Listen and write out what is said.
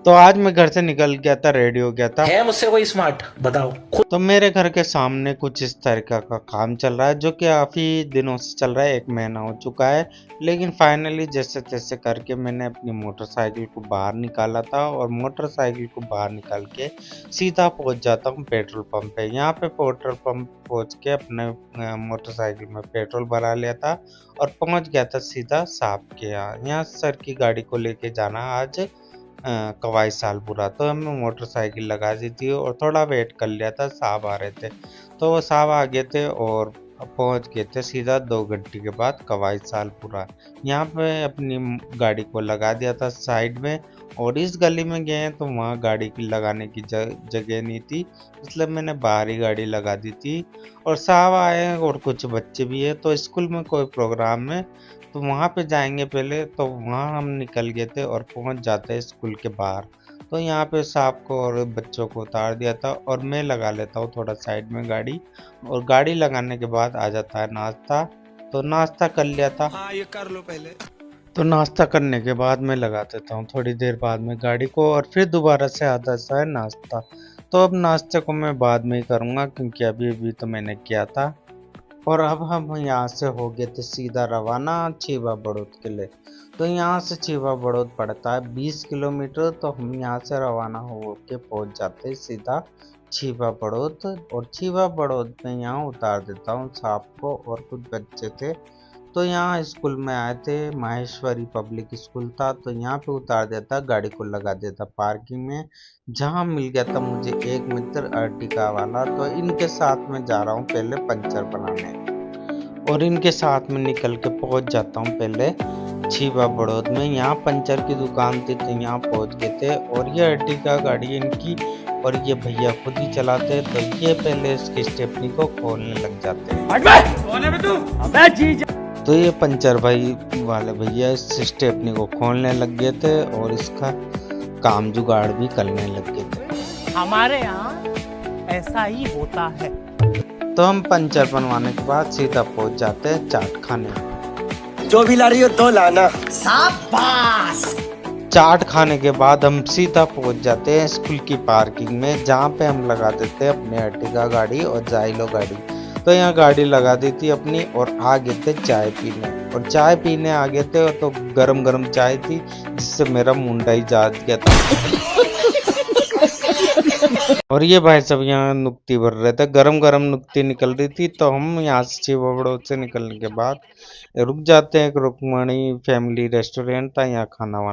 तो आज मैं घर से निकल गया था, रेडी हो गया था। है मुझसे कोई स्मार्ट? बताओ खुद। तो मेरे घर के सामने कुछ इस तरीका का काम चल रहा है, जो कि काफ़ी दिनों से चल रहा है, 1 महीना हो चुका है। लेकिन फाइनली जैसे-तैसे करके मैंने अपनी मोटरसाइकिल को बाहर निकाला था और मोटरसाइकिल को बाहर निकाल के सीधा पहुँच जाता हूँ पेट्रोल पंप पे। यहाँ पे पेट्रोल पंप पहुँच के अपने मोटरसाइकिल में पेट्रोल भरा लिया था और पहुँच गया था सीधा साहब के यहाँ। यहाँ सर की गाड़ी को लेके जाना आज कवाई सालपुरा। तो हमने मोटरसाइकिल लगा दी थी और थोड़ा वेट कर लिया था, साहब आ रहे थे। तो वो साहब आ गए थे और पहुंच गए थे सीधा 2 घंटे के बाद कवाई सालपुरा। यहाँ पे अपनी गाड़ी को लगा दिया था साइड में, और इस गली में गए हैं तो वहाँ गाड़ी की लगाने की जगह नहीं थी, इसलिए मैंने बाहर ही गाड़ी लगा दी थी। और साहब आए हैं और कुछ बच्चे भी हैं, तो स्कूल में कोई प्रोग्राम है तो वहाँ पे जाएंगे पहले। तो वहाँ हम निकल गए थे और पहुँच जाते हैं स्कूल के बाहर। तो यहाँ पे साहब को और बच्चों को उतार दिया था और मैं लगा लेता हूँ थोड़ा साइड में गाड़ी, और गाड़ी लगाने के बाद आ जाता है नाश्ता। तो नाश्ता कर लिया था। हाँ ये कर लो पहले। तो नाश्ता करने के बाद मैं लगा देता हूँ थोड़ी देर बाद में गाड़ी को, और फिर दोबारा से आ जाता है नाश्ता। तो अब नाश्ते को मैं बाद में ही करूँगा, क्योंकि अभी अभी तो मैंने किया था। और अब हम यहाँ से हो गए थे सीधा रवाना छिबा बड़ौद के लिए। तो यहाँ से छिबा बड़ौद पड़ता है 20 किलोमीटर। तो हम यहाँ से रवाना हो के पहुँच जाते हैं सीधा छिबा बड़ौद। और छिबा बड़ौद में यहाँ उतार देता हूँ साहब को और कुछ बच्चे थे। तो यहाँ स्कूल में आए थे, माहेश्वरी पब्लिक स्कूल था, तो यहाँ पे उतार देता, गाड़ी को लगा देता पार्किंग में, जहाँ मिल गया था मुझे एक मित्र अर्टिका वाला। तो इनके साथ में जा रहा हूँ पहले पंचर बनाने, और इनके साथ में निकल के पहुँच जाता हूँ पहले छिबा बड़ौद में। यहाँ पंचर की दुकान थी तो यहाँ पहुँच गए थे। और ये अर्टिका गाड़ी इनकी, और ये भैया खुद ही चलाते हैं। तो ये पहले इसकी स्टेपनी को खोलने लग जाते हैं। तो ये पंचर भाई वाले भैया इस स्टेपनी को खोलने लग गए थे और इसका काम जुगाड़ भी करने लग गए थे। हमारे यहाँ ऐसा ही होता है। तो हम पंचर बनवाने के बाद सीधा पहुंच जाते हैं चाट खाने। जो भी ला रही हो तो लाना। चाट खाने के बाद हम सीधा पहुंच जाते हैं स्कूल की पार्किंग में, जहाँ पे हम लगा देते हैं अपने अर्टिगा गाड़ी और जाइलो गाड़ी। तो यहाँ गाड़ी लगा दी थी अपनी और आ गए थे चाय पीने। और चाय पीने आ गए थे तो गरम गरम चाय थी, जिससे मेरा मुंडा ही जा गया था। और ये भाई सब यहाँ नुक्ती भर रहे थे, गरम गरम नुक्ती निकल रही थी। तो हम यहाँ से छिबा बड़ौद से निकलने के बाद रुक जाते हैं, एक रुक्मणी फैमिली रेस्टोरेंट था, यहाँ खाना वाना